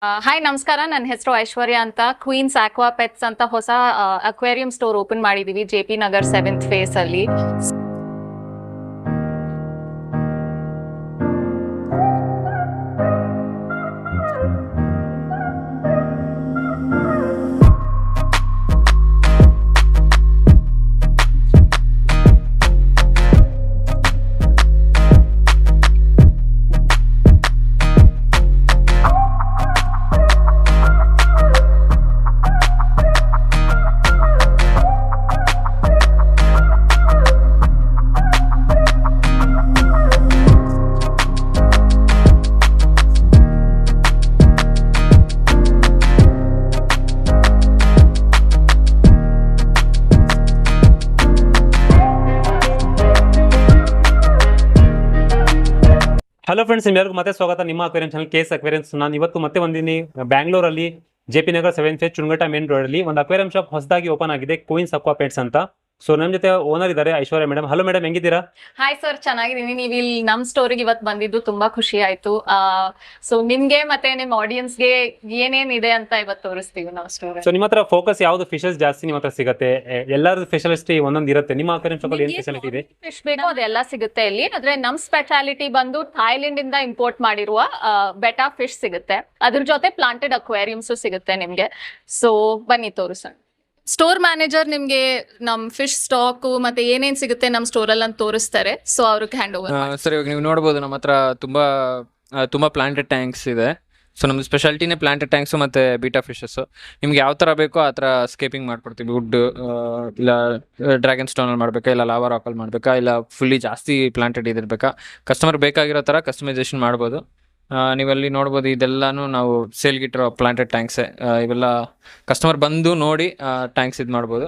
Hi ನಮಸ್ಕಾರ. ನನ್ನ ಹೆಸರು ಐಶ್ವರ್ಯ ಅಂತ. ಕ್ವೀನ್ಸ್ ಆಕ್ವಾ ಪೆಟ್ಸ್ ಅಂತ ಹೊಸ ಅಕ್ವೇರಿಯಂ ಸ್ಟೋರ್ ಓಪನ್ ಮಾಡಿದೀವಿ JP ನಗರ್ 7th ಫೇಸ್ ಅಲ್ಲಿ. ಹಲೋ ಫ್ರೆಂಡ್ಸ್, ನಿಮ್ಮೆಲ್ಲರಿಗೂ ಮತ್ತೆ ಸ್ವಾಗತ ನಿಮ್ಮ ಅಕ್ವೇರಿಯಂ ಚಾನಲ್ ಕೇಸ್ ಅಕ್ವೇರಿಯಮ್ಸ್. ನಾನು ಇವತ್ತು ಮತ್ತೆ ಬಂದಿನಿ ಬ್ಯಾಂಗ್ಳೂರಲ್ಲಿ JP Nagar 7th phase Chunchaghatta main road ಅಲ್ಲಿ ಒಂದು ಅಕ್ವೇರಿಯಂ ಶಾಪ್ ಹೊಸದಾಗಿ ಓಪನ್ ಆಗಿದೆ, ಕ್ವೀನ್ಸ್ ಆಕ್ವಾ ಪೆಟ್ಸ್ ಅಂತ. ಸೊ ನಮ್ಮ ಜೊತೆ ಓನರ್ ಇದ್ದಾರೆ ಐಶ್ವರ್ಯ ಮೇಡಮ್. ಹಲೋ ಮೇಡಮ್, ಹೆಂಗಿದ್ದೀರಾ? ಹಾಯ್ ಸರ್, ಚೆನ್ನಾಗಿದ್ದೀನಿ. ನೀವು ಇಲ್ಲಿ ನಮ್ಮ ಸ್ಟೋರಿಗೆ ಇವತ್ತು ಬಂದಿದ್ದು ತುಂಬಾ ಖುಷಿ ಆಯ್ತು. ಸೊ ನಿಮ್ಗೆ ಮತ್ತೆ ನಿಮ್ಮ ಆಡಿಯನ್ಸ್ಗೆ ಏನೇನಿದೆ ಅಂತ ಇವತ್ತು ತೋರಿಸ್ತೀವಿ ನಾವು ಸ್ಟೋರ್. ಸೊ ನಿಮ್ಮ ಹತ್ರ ಫೋಕಸ್ ಯಾವ್ದು ಫಿಶಸ್ ಜಾಸ್ತಿ ನಿಮ್ಮ ಹತ್ರ ಸಿಗುತ್ತೆ? ಎಲ್ಲರ ಸ್ಪೆಷಲಿಸ್ಟ್ ಒಂದೊಂದು ಇರುತ್ತೆ. ನಿಮ್ಮ ಅಕ್ವೇರಿಯಂ ಶಾಪ್ ಅಲ್ಲಿ ಏನು ಸ್ಪೆಷಾಲಿಟಿ ಇದೆ? ಫಿಶ್ ಬೇಕು ಅದೆಲ್ಲ ಸಿಗುತ್ತೆ ಇಲ್ಲಿ. ಆದ್ರೆ ನಮ್ ಸ್ಪೆಷಾಲಿಟಿ ಬಂದು ಥೈಲ್ಯಾಂಡ್ ಇಂದ ಇಂಪೋರ್ಟ್ ಮಾಡಿರುವ ಬೆಟಾ ಫಿಶ್ ಸಿಗುತ್ತೆ. ಅದ್ರ ಜೊತೆ ಪ್ಲಾಂಟೆಡ್ ಅಕ್ವೇರಿಯಮ್ಸ್ ಸಿಗುತ್ತೆ ನಿಮ್ಗೆ. ಸೊ ಬನ್ನಿ ತೋರಿಸೋಣ. ಸ್ಟೋರ್ ಮ್ಯಾನೇಜರ್ ನಿಮ್ಗೆ ನಮ್ ಫಿಶ್ ಸ್ಟಾಕ್ ಮತ್ತೆ ಏನೇನ್ ಸಿಗುತ್ತೆ ನಮ್ ಸ್ಟೋರ್ ಅಲ್ಲಿ ಅಂತ ತೋರಿಸ್ತಾರೆ. ಸೊ ಅವ್ರಿಗೆ ಹ್ಯಾಂಡ್ ಓವರ್. ಸರ್, ಇವಾಗ ನೀವು ನೋಡ್ಬೋದು ನಮ್ಮ ಹತ್ರ ತುಂಬಾ ಪ್ಲಾಂಟೆಡ್ ಟ್ಯಾಂಕ್ಸ್ ಇದೆ. ಸೊ ನಮ್ದು ಸ್ಪೆಷಾಲಿಟಿನೇ ಪ್ಲಾಂಟೆಡ್ ಟ್ಯಾಂಕ್ಸು ಮತ್ತು ಬೀಟಾ ಫಿಶಸ್ಸು. ನಿಮ್ಗೆ ಯಾವ ಥರ ಬೇಕೋ ಆ ಥರ ಸ್ಕೇಪಿಂಗ್ ಮಾಡ್ಕೊಡ್ತೀವಿ. ವುಡ್ ಇಲ್ಲ ಡ್ರ್ಯಾಗನ್ ಸ್ಟೋನಲ್ಲಿ ಮಾಡಬೇಕಾ, ಇಲ್ಲ ಲಾವಾ ರಾಕಲ್ಲಿ ಮಾಡಬೇಕಾ, ಇಲ್ಲ ಫುಲ್ಲಿ ಜಾಸ್ತಿ ಪ್ಲಾಂಟೆಡ್ ಇದಿರಬೇಕಾ, ಕಸ್ಟಮರ್ ಬೇಕಾಗಿರೋ ಥರ ಕಸ್ಟಮೈಸೇಷನ್ ಮಾಡ್ಬೋದು. ನೀವಲ್ಲಿ ನೋಡ್ಬೋದು, ಇದೆಲ್ಲಾನು ನಾವು ಸೇಲ್ಗಿಟ್ಟಿರೋ ಪ್ಲಾಂಟೆಡ್ ಟ್ಯಾಂಕ್ಸೇ. ಇವೆಲ್ಲ ಕಸ್ಟಮರ್ ಬಂದು ನೋಡಿ ಟ್ಯಾಂಕ್ಸ್ ಇದು ಮಾಡ್ಬೋದು.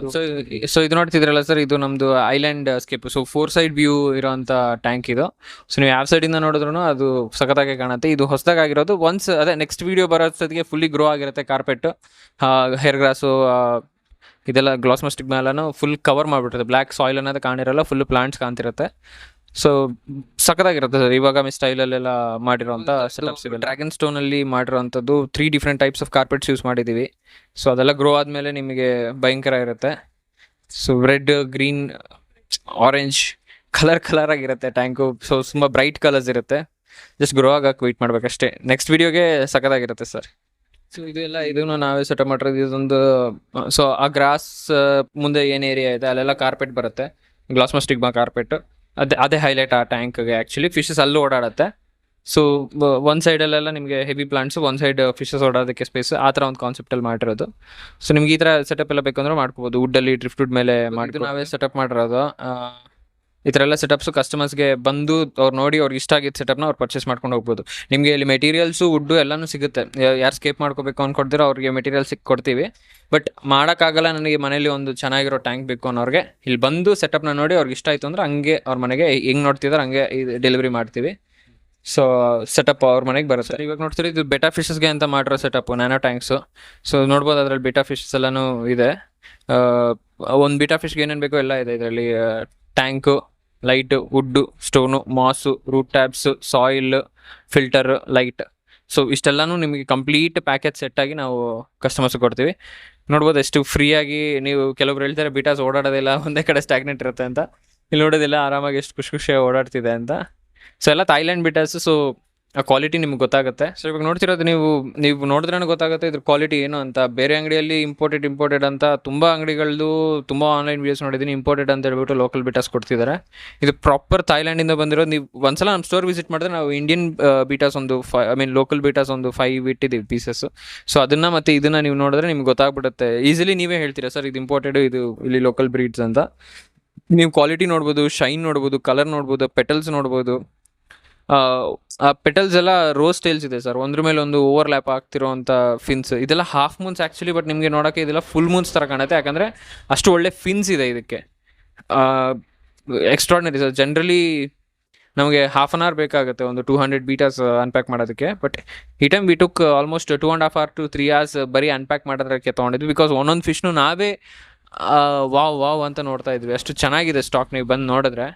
ಸೊ ಇದು ನೋಡ್ತಿದ್ರಲ್ಲ ಸರ್, ಇದು ನಮ್ಮದು ಐಲ್ಯಾಂಡ್ ಸ್ಕೇಪ್. ಸೊ 4 ಸೈಡ್ ವ್ಯೂ ಇರೋಂಥ ಟ್ಯಾಂಕ್ ಇದು. ಸೊ ನೀವು ಯಾವ ಸೈಡಿಂದ ನೋಡಿದ್ರು ಅದು ಸಖತ್ತಾಗಿ ಕಾಣುತ್ತೆ. ಇದು ಹೊಸದಾಗಿ ಆಗಿರೋದು. ಅದೇ ನೆಕ್ಸ್ಟ್ ವೀಡಿಯೋ ಬರೋಷ್ಟೊತ್ತಿಗೆ ಫುಲ್ಲಿ ಗ್ರೋ ಆಗಿರುತ್ತೆ. ಕಾರ್ಪೆಟ್, ಹೇರ್ ಗ್ರಾಸು, ಇದೆಲ್ಲ ಗ್ಲಾಸ್ ಮಸ್ಟಿಕ್ ಮೇಲೂ ಫುಲ್ ಕವರ್ ಮಾಡಿಬಿಟ್ಟಿರುತ್ತೆ. ಬ್ಲ್ಯಾಕ್ ಸಾಯಿಲ್ ಅನ್ನೋದು ಕಾಣಿರಲ್ಲ, ಫುಲ್ ಪ್ಲಾಂಟ್ಸ್ ಕಾಣ್ತಿರುತ್ತೆ. ಸೊ ಸಖತ್ತಾಗಿರುತ್ತೆ ಸರ್. ಇವಾಗ ಸ್ಟೈಲಲ್ಲೆಲ್ಲ ಮಾಡಿರೋಂಥ ಸೆಟಪ್ಸ್ ಇವೆ. ಡ್ರ್ಯಾಗನ್ ಸ್ಟೋನಲ್ಲಿ ಮಾಡಿರೋಂಥದ್ದು 3 different types of carpets use ಮಾಡಿದ್ದೀವಿ. ಸೊ ಅದೆಲ್ಲ ಗ್ರೋ ಆದಮೇಲೆ ನಿಮಗೆ ಭಯಂಕರ ಇರುತ್ತೆ. So red, green, orange colour ಆಗಿರುತ್ತೆ ಟ್ಯಾಂಕು. ಸೊ ತುಂಬ ಬ್ರೈಟ್ ಕಲರ್ಸ್ ಇರುತ್ತೆ. ಜಸ್ಟ್ ಗ್ರೋ ಆಗಕ್ಕೆ ವೆಯ್ಟ್ ಮಾಡ್ಬೇಕಷ್ಟೇ. Next ವೀಡಿಯೋಗೆ ಸಖತ್ತಾಗಿರುತ್ತೆ sir. ಸೊ ಇದನ್ನು ನಾವೇ ಸೆಟಪ್ ಮಾಡಿರೋದು. ಇದೊಂದು ಸೊ ಆ ಗ್ರಾಸ್ ಮುಂದೆ ಏನು ಏರಿಯಾ ಇದೆ ಅಲ್ಲೆಲ್ಲ ಕಾರ್ಪೆಟ್ ಬರುತ್ತೆ, ಗ್ಲಾಸ್ ಮಸ್ಟಿಕ್ ಕಾರ್ಪೆಟ್. ಅದೇ ಹೈಲೈಟ್ ಆ ಟ್ಯಾಂಕ್ಗೆ. ಆ್ಯಕ್ಚುಲಿ ಫಿಶಸ್ ಅಲ್ಲೂ ಓಡಾಡುತ್ತೆ. ಸೊ ಒಂದು ಸೈಡಲ್ಲೆಲ್ಲ ನಿಮಗೆ ಹೆವಿ ಪ್ಲಾಂಟ್ಸು, ಒಂದು ಸೈಡ್ ಫಿಶಸ್ ಓಡಾಡೋದಕ್ಕೆ ಸ್ಪೇಸ್, ಆ ಥರ ಒಂದು ಕಾನ್ಸೆಪ್ಟಲ್ಲಿ ಮಾಡಿರೋದು. ಸೊ ನಿಮ್ಗೆ ಈ ಥರ ಸೆಟಪ್ ಎಲ್ಲ ಬೇಕಂದ್ರೆ ಮಾಡ್ಕೋಬೋದು. ವುಡ್ಡಲ್ಲಿ ಡ್ರಿಫ್ಟ್ ವುಡ್ ಮೇಲೆ ಮಾಡಿದ್ದು ನಾವೇ ಸೆಟಪ್ ಮಾಡಿರೋದು. ಈ ಥರ ಎಲ್ಲ ಸೆಟಪ್ಸು ಕಸ್ಟಮರ್ಸ್ಗೆ ಬಂದು ಅವ್ರು ನೋಡಿ ಅವ್ರಿಗೆ ಇಷ್ಟ ಆಗಿದ್ದ ಸೆಟಪ್ನ ಅವ್ರು ಪರ್ಚೇಸ್ ಮಾಡ್ಕೊಂಡು ಹೋಗ್ಬೋದು. ನಿಮಗೆ ಇಲ್ಲಿ ಮೆಟೀರಿಯಲ್ಸು, ವುಡ್ಡು ಎಲ್ಲನೂ ಸಿಗುತ್ತೆ. ಯಾರು ಸ್ಕೇಪ್ ಮಾಡ್ಕೋಬೇಕು ಅಂದ್ಕೊಡ್ತೀರೋ ಅವ್ರಿಗೆ ಮೆಟೀರಿಯಲ್ ಕೊಡ್ತೀವಿ. ಬಟ್ ಮಾಡೋಕ್ಕಾಗಲ್ಲ, ನನಗೆ ಮನೇಲಿ ಒಂದು ಚೆನ್ನಾಗಿರೋ ಟ್ಯಾಂಕ್ ಬೇಕು ಅನ್ನೋರಿಗೆ ಇಲ್ಲಿ ಬಂದು ಸೆಟಪ್ನ ನೋಡಿ ಅವ್ರಿಗೆ ಇಷ್ಟ ಆಯಿತು ಅಂದ್ರೆ ಹಂಗೆ ಅವ್ರ ಮನೆಗೆ ಹೆಂಗೆ ನೋಡ್ತಿದ್ದಾರೆ ಹಂಗೆ ಡೆಲಿವರಿ ಮಾಡ್ತೀವಿ. ಸೊ ಸೆಟಪ್ ಅವ್ರ ಮನೆಗೆ ಬರುತ್ತೆ. ಇವಾಗ ನೋಡ್ತೀರಿ, ಇದು ಬೆಟಾ ಫಿಶಸ್ಗೆ ಅಂತ ಮಾಡಿರೋ ಸೆಟಪ್, ನ್ಯಾನೋ ಟ್ಯಾಂಕ್ಸು. ಸೊ ನೋಡ್ಬೋದು, ಅದರಲ್ಲಿ ಬೆಟಾ ಫಿಶಸ್ ಎಲ್ಲನೂ ಇದೆ. ಒಂದು ಬೆಟಾ ಫಿಶ್ಗೆ ಏನೇನು ಬೇಕೋ ಎಲ್ಲ ಇದೆ ಇದರಲ್ಲಿ. Tank, light, wood, stone, moss, root tabs, soil, filter, light. So ಇಷ್ಟೆಲ್ಲನೂ ನಿಮಗೆ ಕಂಪ್ಲೀಟ್ ಪ್ಯಾಕೇಜ್ ಸೆಟ್ಟಾಗಿ ನಾವು ಕಸ್ಟಮರ್ಸ್ ಕೊಡ್ತೀವಿ. ನೋಡ್ಬೋದು ಎಷ್ಟು ಫ್ರೀಯಾಗಿ. ನೀವು ಕೆಲವ್ರು ಹೇಳ್ತಾರೆ ಬೀಟಾಸ್ ಓಡಾಡೋದಿಲ್ಲ, ಒಂದೇ ಕಡೆ ಸ್ಟ್ಯಾಗ್ನೆಟ್ ಇರುತ್ತೆ ಅಂತ. ಇಲ್ಲಿ ನೋಡೋದಿಲ್ಲ, ಆರಾಮಾಗಿ ಎಷ್ಟು ಖುಷಿಯಾಗಿ ಓಡಾಡ್ತಿದೆ ಅಂತ. ಸೊ ಎಲ್ಲ ಥೈಲ್ಯಾಂಡ್ ಬೀಟಾಸ್. ಸೊ ಆ ಕ್ವಾಲಿಟಿ ನಿಮ್ಗೆ ಗೊತ್ತಾಗುತ್ತೆ. ಸೊ ಇವಾಗ ನೋಡ್ತಿರೋದು ನೀವು ನೋಡಿದ್ರೆ ಗೊತ್ತಾಗುತ್ತೆ ಇದ್ರ ಕ್ವಾಲಿಟಿ ಏನು ಅಂತ. ಬೇರೆ ಅಂಗಡಿಯಲ್ಲಿ ಇಂಪೋರ್ಟೆಡ್ ಅಂತ ತುಂಬ ಅಂಗಡಿಗಳದ್ದು ತುಂಬ ಆನ್ಲೈನ್ ವೀಡಿಯೋಸ್ ನೋಡಿದ್ದೀನಿ. ಇಂಪೋರ್ಟೆಡ್ ಅಂತ ಹೇಳ್ಬಿಟ್ಟು ಲೋಕಲ್ ಬೀಟಾಸ್ ಕೊಡ್ತಿದ್ದಾರೆ. ಇದು ಪ್ರಾಪರ್ ಥೈಲ್ಯಾಂಡಿಂದ ಬಂದಿರೋದು. ನೀವು ಒಂದ್ಸಲ ನಮ್ಮ ಸ್ಟೋರ್ ವಿಸಿಟ್ ಮಾಡಿದ್ರೆ ನಾವು ಇಂಡಿಯನ್ ಬೀಟಾಸ್ ಒಂದು ಲೋಕಲ್ ಬೀಟಾಸ್ ಒಂದು 5 ಇಟ್ಟಿದ್ದೀವಿ ಪೀಸಸ್. ಸೊ ಅದನ್ನು ಮತ್ತು ಇದನ್ನು ನೀವು ನೋಡಿದ್ರೆ ನಿಮ್ಗೆ ಗೊತ್ತಾಗ್ಬಿಡುತ್ತೆ. ಈಸಿಲಿ ನೀವೇ ಹೇಳ್ತೀರಾ ಸರ್ ಇದು ಇಂಪೋರ್ಟೆಡ್, ಇದು ಇಲ್ಲಿ ಲೋಕಲ್ ಬ್ರೀಡ್ಸ್ ಅಂತ. ನೀವು ಕ್ವಾಲಿಟಿ ನೋಡ್ಬೋದು, ಶೈನ್ ನೋಡ್ಬೋದು, ಕಲರ್ ನೋಡ್ಬೋದು, ಪೆಟಲ್ಸ್ ನೋಡ್ಬೋದು. ಆ ಪೆಟಲ್ಸ್ ಎಲ್ಲ ರೋಸ್ ಟೇಲ್ಸ್ ಇದೆ ಸರ್, ಒಂದ್ರ ಮೇಲೆ ಒಂದು ಓವರ್ಲ್ಯಾಪ್ ಆಗ್ತಿರೋಂಥ ಫಿನ್ಸ್. ಇದೆಲ್ಲ ಹಾಫ್ ಮೂನ್ಸ್ ಆ್ಯಕ್ಚುಲಿ, ಬಟ್ ನಿಮಗೆ ನೋಡೋಕ್ಕೆ ಇದೆಲ್ಲ ಫುಲ್ ಮೂನ್ಸ್ ಥರ ಕಾಣುತ್ತೆ. ಯಾಕಂದರೆ ಅಷ್ಟು ಒಳ್ಳೆ ಫಿನ್ಸ್ ಇದೆ ಇದಕ್ಕೆ. Extraordinary sir. ಜನರಲಿ ನಮಗೆ ಹಾಫ್ ಆನ್ ಅವರ್ ಬೇಕಾಗುತ್ತೆ ಒಂದು 200 ಬೀಟಾಸ್ ಅನ್ಪ್ಯಾಕ್ ಮಾಡೋದಕ್ಕೆ. ಬಟ್ ಈ time we took almost 2.5 hours to 3 hours ಬರೀ ಅನ್ಪ್ಯಾಕ್ ಮಾಡೋದಕ್ಕೆ ತೊಗೊಂಡಿದ್ವಿ. ಬಿಕಾಸ್ ಒಂದೊಂದು ಫಿಶ್ನು ನಾವೇ ವಾವ್ ಅಂತ ನೋಡ್ತಾ ಇದ್ವಿ. ಅಷ್ಟು ಚೆನ್ನಾಗಿದೆ ಸ್ಟಾಕ್. ನೀವು ಬಂದು ನೋಡಿದ್ರೆ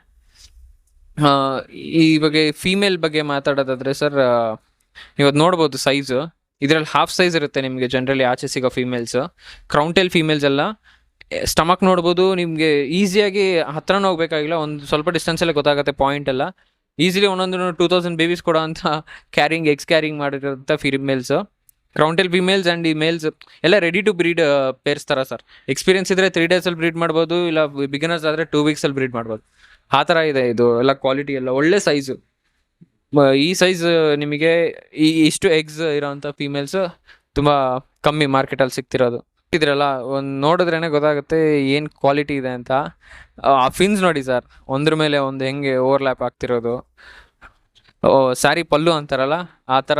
ಈ ಬಗ್ಗೆ ಫೀಮೇಲ್ ಬಗ್ಗೆ ಮಾತಾಡೋದಾದ್ರೆ ಸರ್, ನೀವು ಅದು ನೋಡ್ಬೋದು ಸೈಜು. ಇದರಲ್ಲಿ ಹಾಫ್ ಸೈಜ್ ಇರುತ್ತೆ ನಿಮಗೆ ಜನರಲಿ ಆಚೆ ಸಿಗೋ ಫೀಮೇಲ್ಸ್. ಕ್ರೌಂಟೆಲ್ ಫೀಮೇಲ್ಸ್ ಎಲ್ಲ ಸ್ಟಮಕ್ ನೋಡ್ಬೋದು, ನಿಮಗೆ ಈಸಿಯಾಗಿ ಹತ್ರನೂ ಹೋಗ್ಬೇಕಾಗಿಲ್ಲ, ಒಂದು ಸ್ವಲ್ಪ ಡಿಸ್ಟೆನ್ಸಲ್ಲೇ ಗೊತ್ತಾಗುತ್ತೆ ಪಾಯಿಂಟ್ ಎಲ್ಲ. ಈಸಿಲಿ ಒಂದೊಂದು 2000 ಬೇಬೀಸ್ ಕೊಡೋ ಅಂಥ ಎಗ್ಸ್ ಕ್ಯಾರಿಂಗ್ ಮಾಡಿರೋಂಥ ಫೀಮೇಲ್ಸ್. ಕ್ರೌಂಟೆಲ್ ಫೀಮೇಲ್ಸ್ ಆ್ಯಂಡ್ ಈ ಮೇಲ್ಸ್ ಎಲ್ಲ ರೆಡಿ ಟು ಬ್ರೀಡ್ ಪೇರ್ಸ್ ಥರ ಸರ್. ಎಕ್ಸ್ಪೀರಿಯನ್ಸ್ ಇದ್ದರೆ 3 ಡೇಸಲ್ಲಿ ಬ್ರೀಡ್ ಮಾಡ್ಬೋದು, ಇಲ್ಲ ಬಿಗಿನರ್ಸ್ ಆದರೆ 2 ವೀಕ್ಸಲ್ಲಿ ಬ್ರೀಡ್ ಮಾಡ್ಬೋದು. ಆ ಥರ ಇದೆ ಇದು ಎಲ್ಲ. ಕ್ವಾಲಿಟಿ ಎಲ್ಲ ಒಳ್ಳೆ ಸೈಜು. ಈ ಸೈಜ್ ನಿಮಗೆ ಇಷ್ಟು ಎಗ್ಸ್ ಇರೋವಂಥ ಫೀಮೇಲ್ಸ್ ತುಂಬ ಕಮ್ಮಿ ಮಾರ್ಕೆಟಲ್ಲಿ ಸಿಗ್ತಿರೋದು. ಇದ್ರಲ್ಲ ಒಂದು ನೋಡಿದ್ರೇ ಗೊತ್ತಾಗುತ್ತೆ ಏನು ಕ್ವಾಲಿಟಿ ಇದೆ ಅಂತ. ಆ ಫಿನ್ಸ್ ನೋಡಿ ಸರ್, ಒಂದ್ರ ಮೇಲೆ ಒಂದು ಹೆಂಗೆ ಓವರ್ಲ್ಯಾಪ್ ಆಗ್ತಿರೋದು, ಸ್ಯಾರಿ ಪಲ್ಲು ಅಂತಾರಲ್ಲ ಆ ಥರ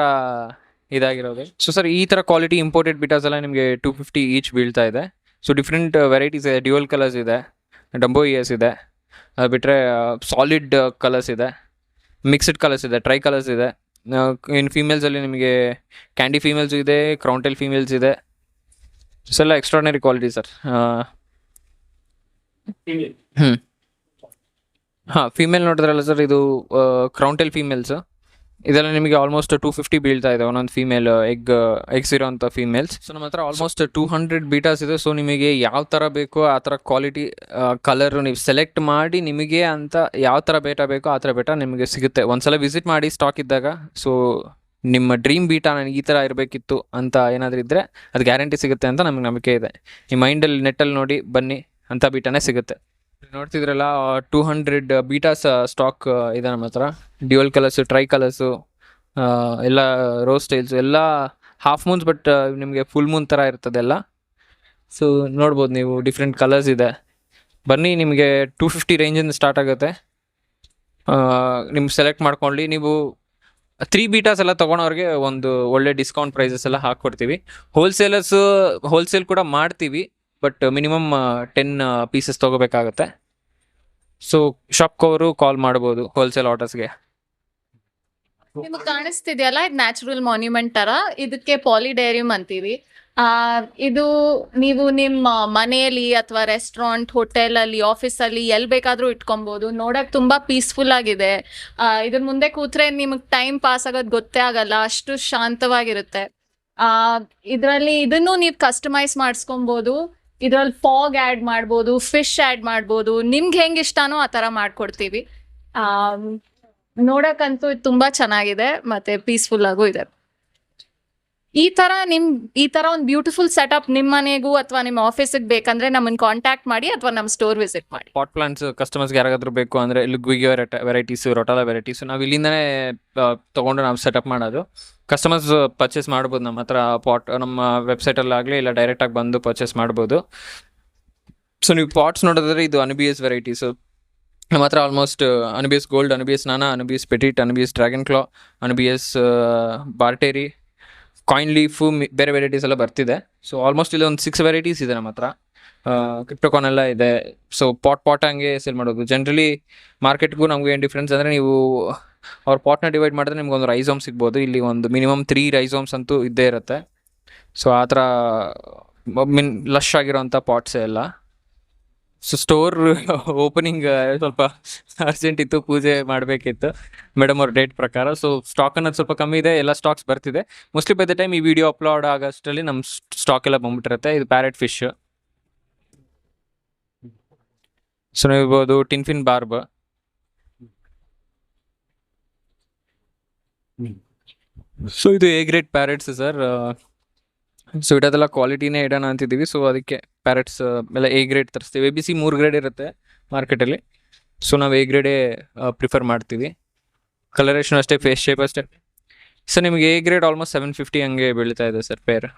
ಇದಾಗಿರೋದು. ಸೊ ಸರ್, ಈ ಥರ ಕ್ವಾಲಿಟಿ ಇಂಪೋರ್ಟೆಡ್ ಬಿಟಾಸ್ ಎಲ್ಲ ನಿಮಗೆ 250 ಈಚ್ ಬೀಳ್ತಾ ಇದೆ. ಸೊ ಡಿಫ್ರೆಂಟ್ ವೆರೈಟೀಸ್ ಇದೆ, ಡ್ಯುಯಲ್ ಕಲರ್ಸ್ ಇದೆ, ಡಂಬೋ ಇಯರ್ಸ್ ಇದೆ, ಅದು ಬಿಟ್ಟರೆ ಸಾಲಿಡ್ ಕಲರ್ಸ್ ಇದೆ, ಮಿಕ್ಸ್ಡ್ ಕಲರ್ಸ್ ಇದೆ, ಟ್ರೈ ಕಲರ್ಸ್ ಇದೆ. ಇನ್ನು ಫೀಮೇಲ್ಸಲ್ಲಿ ನಿಮಗೆ ಕ್ಯಾಂಡಿ ಫೀಮೇಲ್ಸ್ ಇದೆ, ಕ್ರೌಂಟೆಲ್ ಫೀಮೇಲ್ಸ್ ಇದೆ. ಸೊ ಎಲ್ಲ ಎಕ್ಸ್ಟ್ರಾರ್ಡಿನರಿ ಕ್ವಾಲಿಟಿ ಸರ್. ಹಾಂ, ಫೀಮೇಲ್ ನೋಡಿದ್ರಲ್ಲ ಸರ್, ಇದು ಕ್ರೌಂಟೆಲ್ ಫೀಮೇಲ್ಸ್. ಇದೆಲ್ಲ ನಿಮಗೆ ಆಲ್ಮೋಸ್ಟ್ 250 ಬೀಳ್ತಾ ಇದೆ ಒಂದೊಂದು ಫೀಮೇಲ್ ಎಗ್ಸ್ ಇರೋಂಥ ಫೀಮೇಲ್ಸ್. ಸೊ ನಮ್ಮ ಹತ್ರ ಆಲ್ಮೋಸ್ಟ್ 200 ಬೀಟಾಸ್ ಇದೆ. ಸೊ ನಿಮಗೆ ಯಾವ ಥರ ಬೇಕೋ ಆ ಥರ ಕ್ವಾಲಿಟಿ ಕಲರು ನೀವು ಸೆಲೆಕ್ಟ್ ಮಾಡಿ ನಿಮಗೆ ಅಂತ ಯಾವ ಥರ ಬೇಟ ಬೇಕೋ ಆ ಥರ ಬೇಟ ನಿಮಗೆ ಸಿಗುತ್ತೆ. ಒಂದ್ಸಲ ವಿಸಿಟ್ ಮಾಡಿ ಸ್ಟಾಕ್ ಇದ್ದಾಗ. ಸೊ ನಿಮ್ಮ ಡ್ರೀಮ್ ಬೀಟಾ ನನಗೆ ಈ ಥರ ಇರಬೇಕಿತ್ತು ಅಂತ ಏನಾದರೂ ಇದ್ದರೆ ಅದು ಗ್ಯಾರಂಟಿ ಸಿಗುತ್ತೆ ಅಂತ ನಮಗೆ ನಂಬಿಕೆ ಇದೆ. ನಿಮ್ಮ ಮೈಂಡಲ್ಲಿ ನೆಟ್ಟಲ್ಲಿ ನೋಡಿ ಬನ್ನಿ, ಅಂಥ ಬೀಟಾನೇ ಸಿಗುತ್ತೆ. ನೋಡ್ತಿದ್ರಲ್ಲ 200 ಬೀಟಾಸ್ ಸ್ಟಾಕ್ ಇದೆ ನಮ್ಮ ಹತ್ರ. ಡ್ಯುಯಲ್ ಕಲರ್ಸು, ಟ್ರೈ ಕಲರ್ಸು, ಎಲ್ಲ ರೋಸ್ ಸ್ಟೈಲ್ಸು, ಎಲ್ಲ ಹಾಫ್ ಮೂನ್ಸ್ ಬಟ್ ನಿಮಗೆ ಫುಲ್ ಮೂನ್ ಥರ ಇರ್ತದೆ ಎಲ್ಲ. ಸೊ ನೋಡ್ಬೋದು ನೀವು, ಡಿಫ್ರೆಂಟ್ ಕಲರ್ಸ್ ಇದೆ. ಬನ್ನಿ, ನಿಮಗೆ 250 ರೇಂಜಿಂದ ಸ್ಟಾರ್ಟ್ ಆಗುತ್ತೆ. ನಿಮ್ಗೆ ಸೆಲೆಕ್ಟ್ ಮಾಡ್ಕೊಳ್ಳಿ. ನೀವು 3 ಬೀಟಾಸ್ ಎಲ್ಲ ತೊಗೊಳೋರಿಗೆ ಒಂದು ಒಳ್ಳೆ ಡಿಸ್ಕೌಂಟ್ ಪ್ರೈಸಸ್ ಎಲ್ಲ ಹಾಕ್ಕೊಡ್ತೀವಿ. ಹೋಲ್ಸೇಲ್ ಕೂಡ ಮಾಡ್ತೀವಿ, ಬಟ್ ಮಿನಿಮಮ್ 10 ಪೀಸಸ್ ತೊಗೋಬೇಕಾಗತ್ತೆ. ಸೊ ಶಾಪ್ಗವರು ಕಾಲ್ ಮಾಡ್ಬೋದು ಹೋಲ್ಸೇಲ್ ಆರ್ಡರ್ಸ್ಗೆ. ನಿಮಗೆ ಕಾಣಿಸ್ತಿದೆಯಲ್ಲ, ಇದು ನ್ಯಾಚುರಲ್ ಮಾನ್ಯುಮೆಂಟ್ ತರ. ಇದಕ್ಕೆ ಪಾಲಿಡೇರಿಯಂ ಅಂತೀವಿ. ಇದು ನೀವು ನಿಮ್ಮ ಮನೆಯಲ್ಲಿ ಅಥವಾ ರೆಸ್ಟೋರೆಂಟ್, ಹೋಟೆಲಲ್ಲಿ, ಆಫೀಸಲ್ಲಿ ಎಲ್ಲಿ ಬೇಕಾದರೂ ಇಟ್ಕೊಬೋದು. ನೋಡಕ್ಕೆ ತುಂಬ ಪೀಸ್ಫುಲ್ ಆಗಿದೆ. ಇದ್ರ ಮುಂದೆ ಕೂತ್ರೆ ನಿಮಗೆ ಟೈಮ್ ಪಾಸ್ ಆಗೋದು ಗೊತ್ತೇ ಆಗಲ್ಲ, ಅಷ್ಟು ಶಾಂತವಾಗಿರುತ್ತೆ. ಇದರಲ್ಲಿ ಇದನ್ನು ನೀವು ಕಸ್ಟಮೈಸ್ ಮಾಡಿಸ್ಕೊಬೋದು. ಇದರಲ್ಲಿ ಫಾಗ್ ಆ್ಯಡ್ ಮಾಡ್ಬೋದು, ಫಿಶ್ ಆ್ಯಡ್ ಮಾಡ್ಬೋದು, ನಿಮ್ಗೆ ಹೆಂಗೆ ಇಷ್ಟನೋ ಆ ಥರ ಮಾಡ್ಕೊಡ್ತೀವಿ. ನೋಡಕ್ಕಂತೂ ಇದು ತುಂಬ ಚೆನ್ನಾಗಿದೆ ಮತ್ತು ಪೀಸ್ಫುಲ್ ಆಗೂ ಇದೆ. ಈ ತರ ಒಂದು ಬ್ಯೂಟಿಫುಲ್ ಸೆಟಪ್ ನಿಮ್ಮ ಮನೆಗೂ ಅಥವಾ ನಿಮ್ಮ ಆಫೀಸಿಗೆ ಬೇಕಂದ್ರೆ ನಮ್ಮನ್ನು ಕಾಂಟ್ಯಾಕ್ಟ್ ಮಾಡಿ ಅಥವಾ ನಮ್ಮ ಸ್ಟೋರ್ ವಿಸಿಟ್ ಮಾಡಿ. ಪಾಟ್ ಪ್ಲಾಂಟ್ಸ್ ಕಸ್ಟಮರ್ಸ್ಗೆ ಯಾರಾದರೂ ಬೇಕು ಅಂದರೆ ಲುಗ್ವಿಗೆ ವೆರೈಟೀಸು, ರೊಟಾಲ ವೆರೈಟೀಸು ನಾವು ಇಲ್ಲಿಂದನೇ ತೊಗೊಂಡು ನಾವು ಸೆಟಪ್ ಮಾಡೋದು. ಕಸ್ಟಮರ್ಸ್ ಪರ್ಚೇಸ್ ಮಾಡ್ಬೋದು ನಮ್ಮ ಹತ್ರ ಪಾಟ್, ನಮ್ಮ ವೆಬ್ಸೈಟಲ್ಲಾಗಲಿ ಇಲ್ಲ ಡೈರೆಕ್ಟಾಗಿ ಬಂದು ಪರ್ಚೇಸ್ ಮಾಡ್ಬೋದು. ಸೊ ನೀವು ಪಾಟ್ಸ್ ನೋಡಿದ್ರೆ ಇದು ಅನುಬಿಯಸ್ ವೆರೈಟೀಸು ನಮ್ಮ ಹತ್ರ ಆಲ್ಮೋಸ್ಟ್ ಅನುಬಿಯಸ್ ಗೋಲ್ಡ್, ಅನುಬಿಯಸ್ ನಾನಾ, ಅನುಬಿಯಸ್ ಪೆಟಿಟ್, ಅನುಬಿಯಸ್ ಡ್ರ್ಯಾಗನ್ ಕ್ಲಾ, ಅನುಬಿಯಸ್ ಬಾರ್ಟೇರಿ, ಕಾಯಿನ್ ಲೀಫು, ಬೇರೆ ವೆರೈಟೀಸ್ ಎಲ್ಲ ಬರ್ತಿದೆ. ಸೊ ಆಲ್ಮೋಸ್ಟ್ ಇಲ್ಲಿ ಒಂದು 6 ವೆರೈಟೀಸ್ ಇದೆ ನಮ್ಮ ಹತ್ರ. ಕ್ರಿಪ್ಟೋಕಾನ್ ಎಲ್ಲ ಇದೆ. ಸೊ ಪಾಟ್ ಹಂಗೆ ಸೇಲ್ ಮಾಡೋದು. ಜನರಲಿ ಮಾರ್ಕೆಟ್ಗೂ ನಮಗೂ ಏನು ಡಿಫ್ರೆನ್ಸ್ ಅಂದರೆ, ನೀವು ಅವ್ರ ಪಾಟ್ನ ಡಿವೈಡ್ ಮಾಡಿದ್ರೆ ನಿಮ್ಗೆ ಒಂದು ರೈಸೋಮ್ ಸಿಗ್ಬೋದು. ಇಲ್ಲಿ ಒಂದು ಮಿನಿಮಮ್ 3 ರೈಸೋಮ್ಸ್ ಅಂತೂ ಇದ್ದೇ ಇರುತ್ತೆ. ಸೊ ಆ ಥರ ಲಶ್ ಆಗಿರೋಂಥ ಪಾಟ್ಸೇ ಎಲ್ಲ. ಸೊ ಸ್ಟೋರ್ ಓಪನಿಂಗ್ ಸ್ವಲ್ಪ ಅರ್ಜೆಂಟ್ ಇತ್ತು, ಪೂಜೆ ಮಾಡಬೇಕಿತ್ತು ಮೇಡಮ್ ಅವ್ರ ಡೇಟ್ ಪ್ರಕಾರ. ಸೊ ಸ್ಟಾಕ್ ಅನ್ನೋದು ಸ್ವಲ್ಪ ಕಮ್ಮಿ ಇದೆ, ಎಲ್ಲ ಸ್ಟಾಕ್ಸ್ ಬರ್ತಿದೆ. ಮೋಸ್ಟ್ಲಿ ಬೈ ದ ಟೈಮ್ ಈ ವಿಡಿಯೋ ಅಪ್ಲೋಡ್ ಆಗೋಷ್ಟರಲ್ಲಿ ನಮ್ಮ ಸ್ಟಾಕ್ ಎಲ್ಲ ಬಂದ್ಬಿಟ್ಟಿರುತ್ತೆ. ಇದು ಪ್ಯಾರೆಟ್ ಫಿಶ್. ಸೊ ನೀವು ಇರ್ಬೋದು ಟಿನ್ ಫಿನ್ ಬಾರ್ಬ್. ಸೊ ಇದು A grade parrots sir. So ಇಡೋದೆಲ್ಲ ಕ್ವಾಲಿಟಿನೇ ಇಡೋಣ ಅಂತಿದ್ದೀವಿ. ಸೊ ಅದಕ್ಕೆ ಪ್ಯಾರೆಟ್ಸ್ ಎಲ್ಲ ಎ ಗ್ರೇಡ್ ತರಿಸ್ತೀವಿ. ABC 3 ಗ್ರೇಡ್ ಇರುತ್ತೆ ಮಾರ್ಕೆಟಲ್ಲಿ. ಸೊ ನಾವು ಎ ಗ್ರೇಡೇ ಪ್ರಿಫರ್ ಮಾಡ್ತೀವಿ. ಕಲರೇಷನ್ ಅಷ್ಟೇ, ಫೇಸ್ ಶೇಪ್ ಅಷ್ಟೇ. ಸೊ ನಿಮಗೆ ಎ ಗ್ರೇಡ್ ಆಲ್ಮೋಸ್ಟ್ 750 ಹಂಗೆ ಬೀಳ್ತಾ ಇದೆ ಸರ್ ಪೇರ್.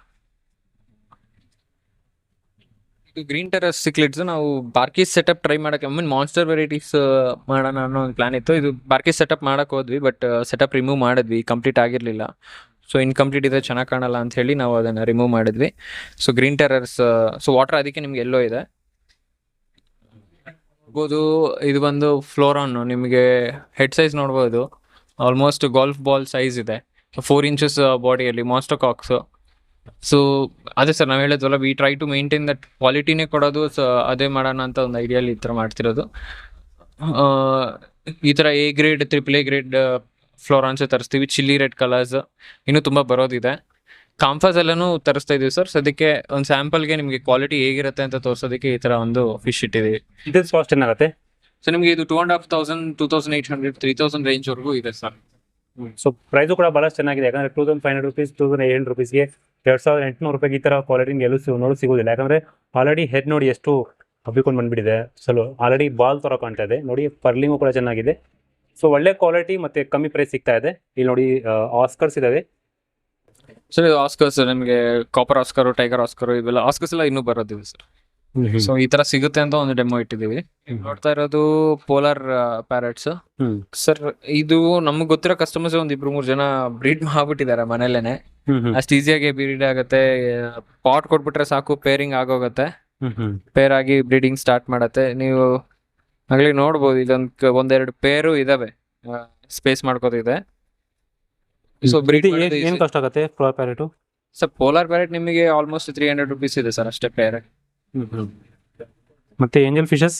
ಇದು ಗ್ರೀನ್ ಟೆರಸ್ ಸಿಕ್ಲಿಡ್ಸ್. ನಾವು ಬಾರ್ಕೀಸ್ ಸೆಟಪ್ ಟ್ರೈ ಮಾಡೋಕ್ಕೆ ಮಾನ್ಸ್ಟರ್ ವೆರೈಟೀಸ್ ಮಾಡೋಣ ಅನ್ನೋ ಒಂದು ಪ್ಲಾನ್ ಇತ್ತು. ಇದು ಬಾರ್ಕೀಸ್ ಸೆಟಪ್ ಮಾಡೋಕೆ ಹೋದ್ವಿ, ಬಟ್ ಸೆಟಪ್ ರಿಮೂವ್ ಮಾಡಿದ್ವಿ, ಕಂಪ್ಲೀಟ್ ಆಗಿರಲಿಲ್ಲ. ಸೊ ಇನ್ಕಂಪ್ಲೀಟ್ ಇದ್ರೆ ಚೆನ್ನಾಗಿ ಕಾಣಲ್ಲ ಅಂತ ಹೇಳಿ ನಾವು ಅದನ್ನು ರಿಮೂವ್ ಮಾಡಿದ್ವಿ. So green terrors, so water ಅದಕ್ಕೆ ನಿಮ್ಗೆ ಎಲ್ಲೋ ಇದೆ ನೋಡ್ಬೋದು. ಇದು ಬಂದು ಫ್ಲೋರಾನ್. ನಿಮಗೆ ಹೆಡ್ ಸೈಜ್ ನೋಡ್ಬೋದು, ಆಲ್ಮೋಸ್ಟ್ ಗಾಲ್ಫ್ ಬಾಲ್ ಸೈಜ್ ಇದೆ. 4 ಇಂಚಸ್ ಬಾಡಿಯಲ್ಲಿ ಮಾಸ್ಟೋಕಾಕ್ಸು. ಸೊ ಅದೇ ಸರ್ ನಾವು ಹೇಳಿದ್ವಲ್ಲ, we try to maintain that ಕ್ವಾಲಿಟಿನೇ ಕೊಡೋದು. ಸೊ ಅದೇ ಮಾಡೋಣ ಅಂತ ಒಂದು ಐಡಿಯಲ್ಲಿ ಈ ಥರ ಮಾಡ್ತಿರೋದು. ಈ ಥರ ಎ ಗ್ರೇಡ್, AAA ಗ್ರೇಡ್ ಫ್ಲೋರಾನ್ಸೇ ತರಿಸ್ತೀವಿ. ಚಿಲ್ಲಿ ರೆಡ್ ಕಲರ್ಸ್ ಇನ್ನೂ ತುಂಬ ಬರೋದಿದೆ. ಕಾಂಫಾಸ್ ಎಲ್ಲಾನು ತರಿಸ್ತಾ ಇದೀವಿ ಸರ್. ಸದ್ಯಕ್ಕೆ ಒಂದು ಸ್ಯಾಂಪಲ್ಗೆ ನಿಮಗೆ ಕ್ವಾಲಿಟಿ ಹೇಗಿರುತ್ತೆ ಅಂತ ತೋರಿಸೋದಕ್ಕೆ ಈ ತರ ಒಂದು ಫಿಶ್ ಇಟ್ಟಿದ್ದೀವಿ. ಇದು ಕಾಸ್ಟ್ ಏನಾಗುತ್ತೆ? ಸೊ ನಿಮಗೆ ಇದು 2,500, 2,800, 3,000 ರೇಂಜ್ ವರೆಗೂ ಇದೆ ಸರ್. ಸೊ ಪ್ರೈಸು ಕೂಡ ಬಹಳ ಚೆನ್ನಾಗಿದೆ. ಯಾಕಂದ್ರೆ 2,500 ರುಪೀಸ್, 2,800 ರುಪೀಸ್ಗೆ 2,800 ರೂಪಾಯಿಗೆ ಈ ತರ ಕ್ವಾಲಿಟಿ ಎಲ್ಲೂ ಸಿಗೋದಿಲ್ಲ. ಯಾಕಂದ್ರೆ ಆಲ್ರೆಡಿ ಹೆಡ್ ನೋಡಿ ಎಷ್ಟು ಹಬ್ಬಿಕೊಂಡು ಬಂದ್ಬಿಟ್ಟಿದೆ. ಸಲ ಆಲ್ರೆಡಿ ಬಾಲ್ ತರ ಕಾಣ್ತಾ ಇದೆ ನೋಡಿ. ಪರ್ಲಿಂಗು ಕೂಡ ಚೆನ್ನಾಗಿದೆ. ಸೊ ಒಳ್ಳೆ ಕ್ವಾಲಿಟಿ ಮತ್ತೆ ಕಮ್ಮಿ ಪ್ರೈಸ್ ಸಿಗ್ತಾ ಇದೆ. ಇಲ್ಲಿ ನೋಡಿ ಆಸ್ಕರ್ಸ್ ಇದಾವೆ. ಸರ್ ಇದು ಆಸ್ಕರ್ಸ್ ನಿಮಗೆ ಕಾಪರ್ ಆಸ್ಕರು, ಟೈಗರ್ ಆಸ್ಕರು, ಇವೆಲ್ಲ ಆಸ್ಕರ್ಸ್ ಎಲ್ಲ ಇನ್ನೂ ಬರೋದಿದೆ ಸರ್. ಸೊ ಈ ತರ ಸಿಗುತ್ತೆ ಅಂತ ಒಂದು ಡೆಮೋ ಇಟ್ಟಿದ್ದೀವಿ. ನೋಡ್ತಾ ಇರೋದು ಪೋಲಾರ್ ಪ್ಯಾರೆಟ್ಸ್ ಸರ್. ಇದು ನಮ್ಗೆ ಗೊತ್ತಿರೋ ಕಸ್ಟಮರ್ಸ್ ಒಂದ್ 2-3 ಜನ ಬ್ರೀಡ್ ಮಾಡ್ಬಿಟ್ಟಿದ್ದಾರೆ ಮನೇಲೇನೆ. ಅಷ್ಟು ಈಸಿಯಾಗಿ ಬ್ರೀಡ್ ಆಗುತ್ತೆ. ಪಾಟ್ ಕೊಟ್ಬಿಟ್ರೆ ಸಾಕು, ಪೇರಿಂಗ್ ಆಗೋಗತ್ತೆ. ಪೇರ್ ಆಗಿ ಬ್ರೀಡಿಂಗ್ ಸ್ಟಾರ್ಟ್ ಮಾಡತ್ತೆ. ನೀವು ಆಗ್ಲಿ ನೋಡ್ಬೋದು, ಒಂದೆರಡು ಪೇರು ಇದಾವೆ, ಸ್ಪೇಸ್ ಮಾಡ್ಕೋತಿದೆ. ಸೊ ಬ್ರೀಡ್ ಏನ್ ಕಾಸ್ಟ್ ಆಗುತ್ತೆ polar parrot? Sir polar parrot ನಿಮಗೆ ಆಲ್ಮೋಸ್ಟ್ 300 ರುಪೀಸ್ ಇದೆ ಸರ್ ಅಷ್ಟೇ ಪೇರ್. ಮತ್ತೆ ಏಂಜಲ್ ಫಿಶಸ್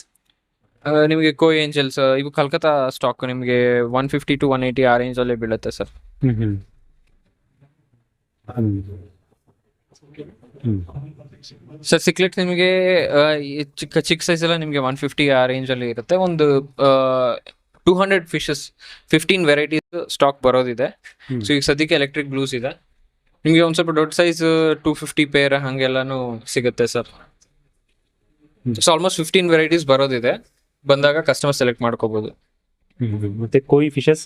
ನಿಮಗೆ ಕೋ ಏಂಜಲ್ಸ್ ಇವು ಕಲ್ಕತ್ತಾ ಸ್ಟಾಕ್ ನಿಮಗೆ 150 to 180 ಆ ರೇಂಜ್ ಅಲ್ಲಿ ಬೀಳುತ್ತೆ ಸರ್. ಸರ್ ಸಿಕ್ಲೆಟ್ ನಿಮಗೆ ಚಿಕ್ಕ ಸೈಜ್ ಎಲ್ಲ ನಿಮಗೆ 150 ಆ ರೇಂಜ್ ಅಲ್ಲಿ ಇರುತ್ತೆ. ಒಂದು 200 ಫಿಶಸ್ 15 ವೆರೈಟೀಸ್ ಸ್ಟಾಕ್ ಬರೋದಿದೆ. ಸೊ ಈಗ ಸದ್ಯಕ್ಕೆ ಎಲೆಕ್ಟ್ರಿಕ್ ಬ್ಲೂಸ್ ಇದೆ. ನಿಮಗೆ ಒಂದ್ ಸ್ವಲ್ಪ ದೊಡ್ಡ ಸೈಜ್ 250 ಪೇರ್ ಹಂಗೆಲ್ಲಾನು ಸಿಗುತ್ತೆ ಸರ್. ಸೊ ಆಲ್ಮೋಸ್ಟ್ 15 ವೆರೈಟೀಸ್ ಬರೋದಿದೆ. ಬಂದಾಗ ಕಸ್ಟಮರ್ ಸೆಲೆಕ್ಟ್ ಮಾಡ್ಕೋಬಹುದು. ಮತ್ತೆ koi fishes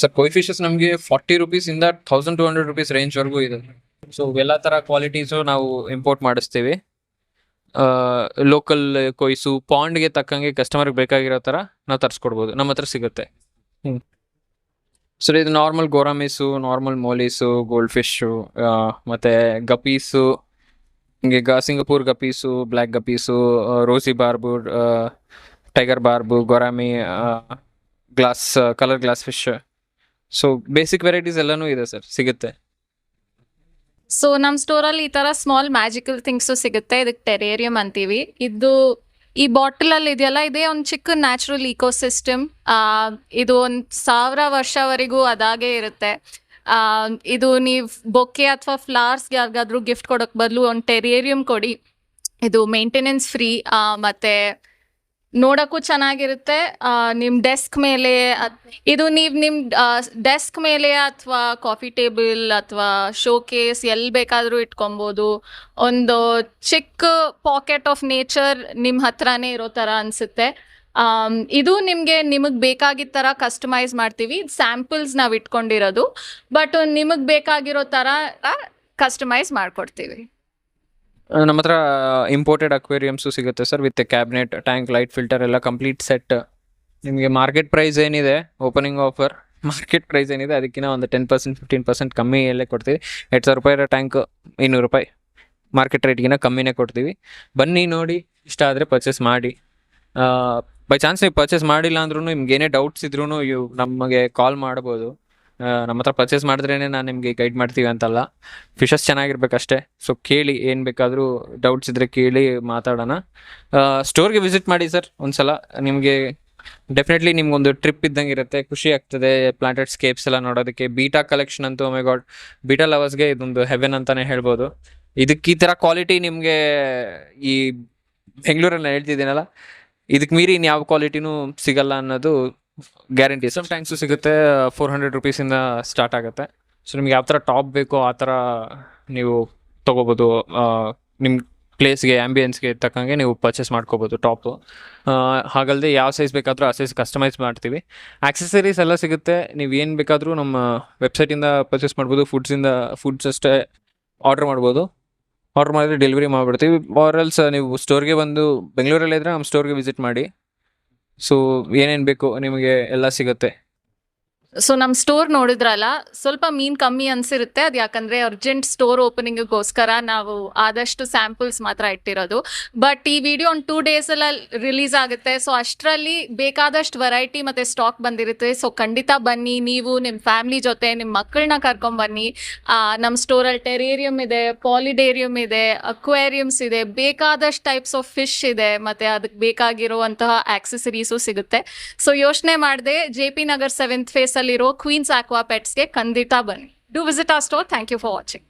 sir koi fishes ನಮಗೆ 40 ರುಪೀಸ್ ಇಂದ 1,200 ರುಪೀಸ್ ರೇಂಜ್ ವರೆಗೂ ಇದೆ. ಸೊ ಎಲ್ಲ ತರ ಕ್ವಾಲಿಟೀಸು ನಾವು ಇಂಪೋರ್ಟ್ ಮಾಡಿಸ್ತೀವಿ. ಲೋಕಲ್ ಕೊಯ್ಸು ಪಾಂಡ್ಗೆ ತಕ್ಕಂಗೆ ಕಸ್ಟಮರ್ಗೆ ಬೇಕಾಗಿರೋ ಥರ ನಾವು ತರಿಸ್ಕೊಡ್ಬೋದು, ನಮ್ಮ ಹತ್ರ ಸಿಗುತ್ತೆ. ಸರ್ ಇದು normal gouramis, normal mollies, goldfish, ಮತ್ತು ಗಪೀಸು, ಹಿಂಗೆ Singapore guppies, black guppies, rosy barb, tiger barb, gourami, colour glass fish. So basic varieties ಎಲ್ಲನೂ ಇದೆ ಸರ್, ಸಿಗುತ್ತೆ. ಸೊ ನಮ್ಮ ಸ್ಟೋರಲ್ಲಿ ಈ ತರ ಸ್ಮಾಲ್ ಮ್ಯಾಜಿಕಲ್ ಥಿಂಗ್ಸು ಸಿಗುತ್ತೆ. ಇದಕ್ಕೆ ಟೆರೇರಿಯಂ ಅಂತೀವಿ. ಇದು ಈ ಬಾಟಲ್ ಅಲ್ಲಿ ಇದೆಯಲ್ಲ, ಇದೇ ಒಂದು ಚಿಕ್ಕ ನ್ಯಾಚುರಲ್ ಇಕೋಸಿಸ್ಟಮ್. ಇದು 1,000 ವರ್ಷವರೆಗೂ ಅದಾಗೆ ಇರುತ್ತೆ. ಇದು ನೀವು ಬೊಕ್ಕೆ ಅಥವಾ ಫ್ಲವರ್ಸ್ಗೆ ಯಾರಿಗಾದ್ರೂ ಗಿಫ್ಟ್ ಕೊಡೋಕೆ ಬದಲು ಒಂದು ಟೆರೇರಿಯಂ ಕೊಡಿ. ಇದು ಮೇಂಟೆನೆನ್ಸ್ ಫ್ರೀ, ಮತ್ತೆ ನೋಡೋಕ್ಕೂ ಚೆನ್ನಾಗಿರುತ್ತೆ. ನಿಮ್ಮ ಡೆಸ್ಕ್ ಮೇಲೆ ಇದು ನೀವು ನಿಮ್ಮ ಡೆಸ್ಕ್ ಮೇಲೆ ಅಥವಾ ಕಾಫಿ ಟೇಬಲ್ ಅಥವಾ ಶೋಕೇಸ್ ಎಲ್ಲಿ ಬೇಕಾದರೂ ಇಟ್ಕೊಬೋದು. ಒಂದು ಚಿಕ್ಕ ಪಾಕೆಟ್ ಆಫ್ ನೇಚರ್ ನಿಮ್ಮ ಹತ್ರನೇ ಇರೋ ಥರ ಅನಿಸುತ್ತೆ. ಇದು ನಿಮಗೆ ಬೇಕಾಗಿದ್ದ ಥರ ಕಸ್ಟಮೈಸ್ ಮಾಡ್ತೀವಿ. ಸ್ಯಾಂಪಲ್ಸ್ ನಾವು ಇಟ್ಕೊಂಡಿರೋದು, ಬಟ್ ನಿಮಗೆ ಬೇಕಾಗಿರೋ ಥರ ಕಸ್ಟಮೈಸ್ ಮಾಡಿಕೊಡ್ತೀವಿ. ನಮ್ಮ ಹತ್ರ ಇಂಪೋರ್ಟೆಡ್ ಅಕ್ವೇರಿಯಮ್ಸು ಸಿಗುತ್ತೆ sir, with cabinet, tank, light filter ಎಲ್ಲ ಕಂಪ್ಲೀಟ್ ಸೆಟ್. ನಿಮಗೆ ಮಾರ್ಕೆಟ್ ಪ್ರೈಸ್ ಏನಿದೆ, ಓಪನಿಂಗ್ ಆಫರ್ ಮಾರ್ಕೆಟ್ ಪ್ರೈಸ್ ಏನಿದೆ ಅದಕ್ಕಿಂತ ಒಂದು 10%, 15% ಕಮ್ಮಿಯಲ್ಲೇ ಕೊಡ್ತೀವಿ. 2,000 ರೂಪಾಯಿ ಇರೋ ಟ್ಯಾಂಕ್ 200 ರೂಪಾಯಿ ಮಾರ್ಕೆಟ್ ರೇಟ್ಗಿಂತ ಕಮ್ಮಿನೇ ಕೊಡ್ತೀವಿ. ಬನ್ನಿ ನೋಡಿ, ಇಷ್ಟ ಆದರೆ ಪರ್ಚೇಸ್ ಮಾಡಿ. ಬೈ ಚಾನ್ಸ್ ನೀವು ಪರ್ಚೇಸ್ ಮಾಡಿಲ್ಲ ಅಂದ್ರೂ ನಿಮ್ಗೆ ಏನೇ ಡೌಟ್ಸ್ ಇದ್ರೂ ನಮಗೆ ಕಾಲ್ ಮಾಡ್ಬೋದು. ನಮ್ಮ ಹತ್ರ ಪರ್ಚೇಸ್ ಮಾಡಿದ್ರೇ ನಾನು ನಿಮಗೆ ಗೈಡ್ ಮಾಡ್ತೀವಿ ಅಂತಲ್ಲ, ಫಿಶಸ್ ಚೆನ್ನಾಗಿರ್ಬೇಕಷ್ಟೇ. ಸೊ ಕೇಳಿ, ಏನು ಬೇಕಾದರೂ ಡೌಟ್ಸ್ ಇದ್ದರೆ ಕೇಳಿ ಮಾತಾಡೋಣ. ಸ್ಟೋರ್ಗೆ ವಿಸಿಟ್ ಮಾಡಿ ಸರ್ ಒಂದ್ಸಲ, ನಿಮಗೆ ಡೆಫಿನೆಟ್ಲಿ ನಿಮ್ಗೊಂದು ಟ್ರಿಪ್ ಇದ್ದಂಗೆ ಇರುತ್ತೆ, ಖುಷಿ ಆಗ್ತದೆ. ಪ್ಲಾಂಟೆಡ್ ಸ್ಕೇಪ್ಸ್ ಎಲ್ಲ ನೋಡೋದಕ್ಕೆ. ಬೀಟಾ ಕಲೆಕ್ಷನ್ ಅಂತೂ ಮೈ ಗಾಡ್, ಬೀಟಾ ಲವರ್ಸ್ಗೆ ಇದೊಂದು ಹೆವೆನ್ ಅಂತಲೇ ಹೇಳ್ಬೋದು. ಇದಕ್ಕೆ ಈ ಥರ ಕ್ವಾಲಿಟಿ ನಿಮಗೆ ಈ ಬೆಂಗಳೂರಲ್ಲಿ ಹೇಳ್ತಿದ್ದೀನಲ್ಲ, ಇದಕ್ಕೆ ಮೀರಿ ಇನ್ಯಾವ ಕ್ವಾಲಿಟಿನೂ ಸಿಗಲ್ಲ ಅನ್ನೋದು ಗ್ಯಾರಂಟಿ. ಸಮ್ ಟ್ಯಾಂಕ್ಸು ಸಿಗುತ್ತೆ 400 ರುಪೀಸಿಂದ ಸ್ಟಾರ್ಟ್ ಆಗುತ್ತೆ. ಸೊ ನಿಮ್ಗೆ ಯಾವ ಥರ ಟಾಪ್ ಬೇಕೋ ಆ ಥರ ನೀವು ತೊಗೋಬೋದು. ನಿಮ್ಮ ಪ್ಲೇಸ್ಗೆ, ಆ್ಯಂಬಿಯನ್ಸ್ಗೆ ತಕ್ಕಂಗೆ ನೀವು ಪರ್ಚೇಸ್ ಮಾಡ್ಕೋಬೋದು ಟಾಪು. ಹಾಗಲ್ಲದೆ ಯಾವ ಸೈಜ್ ಬೇಕಾದರೂ ಆ ಸೈಜ್ ಕಸ್ಟಮೈಸ್ ಮಾಡ್ತೀವಿ. ಆಕ್ಸೆಸರೀಸ್ ಎಲ್ಲ ಸಿಗುತ್ತೆ, ನೀವು ಏನು ಬೇಕಾದರೂ ನಮ್ಮ ವೆಬ್ಸೈಟಿಂದ ಪರ್ಚೇಸ್ ಮಾಡ್ಬೋದು. ಫುಡ್ಸ್ ಅಷ್ಟೇ ಆರ್ಡ್ರ್ ಮಾಡ್ಬೋದು. ಆರ್ಡ್ರ್ ಮಾಡಿದ್ರೆ ಡೆಲಿವರಿ ಮಾಡಿಬಿಡ್ತೀವಿ. ಆರ್ಎಲ್ಸ್ ನೀವು ಸ್ಟೋರ್ಗೆ ಬಂದು, ಬೆಂಗಳೂರಲ್ಲೇ ಇದ್ದರೆ ನಮ್ಮ ಸ್ಟೋರ್ಗೆ ವಿಸಿಟ್ ಮಾಡಿ. ಸೊ ಏನೇನು ಬೇಕು ನಿಮಗೆ ಎಲ್ಲ ಸಿಗುತ್ತೆ. ಸೊ ನಮ್ಮ ಸ್ಟೋರ್ ನೋಡಿದ್ರಲ್ಲ, ಸ್ವಲ್ಪ ಮೀನ್ ಕಮ್ಮಿ ಅನ್ಸಿರುತ್ತೆ. ಅದು ಯಾಕಂದ್ರೆ ಅರ್ಜೆಂಟ್ ಸ್ಟೋರ್ ಓಪನಿಂಗ್ಗೋಸ್ಕರ ನಾವು ಆದಷ್ಟು ಸ್ಯಾಂಪಲ್ಸ್ ಮಾತ್ರ ಇಟ್ಟಿರೋದು. ಬಟ್ ಈ ವಿಡಿಯೋ ಒಂದು 2 ಡೇಸಲ್ಲಿ ರಿಲೀಸ್ ಆಗುತ್ತೆ. ಸೊ ಅಷ್ಟರಲ್ಲಿ ಬೇಕಾದಷ್ಟು ವೆರೈಟಿ ಮತ್ತೆ ಸ್ಟಾಕ್ ಬಂದಿರುತ್ತೆ. ಸೊ ಖಂಡಿತ ಬನ್ನಿ, ನೀವು ನಿಮ್ಮ ಫ್ಯಾಮಿಲಿ ಜೊತೆ ನಿಮ್ಮ ಮಕ್ಕಳನ್ನ ಕರ್ಕೊಂಬನ್ನಿ. ನಮ್ಮ ಸ್ಟೋರಲ್ಲಿ ಟೆರೇರಿಯಂ ಇದೆ, ಪಾಲಿಡೇರಿಯಂ ಇದೆ, ಅಕ್ವೇರಿಯಮ್ಸ್ ಇದೆ, ಬೇಕಾದಷ್ಟು ಟೈಪ್ಸ್ ಆಫ್ ಫಿಶ್ ಇದೆ, ಮತ್ತೆ ಅದಕ್ಕೆ ಬೇಕಾಗಿರುವಂತಹ ಆಕ್ಸೆಸರೀಸು ಸಿಗುತ್ತೆ. ಸೊ ಯೋಚನೆ ಮಾಡದೆ JP ನಗರ್ 7th ಫೇಸ್ ಅಲ್ಲಿರೋ ಕ್ವೀನ್ಸ್ ಆಕ್ವಾ ಪೆಟ್ಸ್ಗೆ ಖಂಡಿತ ಬನ್ನಿ. Do visit our store. Thank you for watching.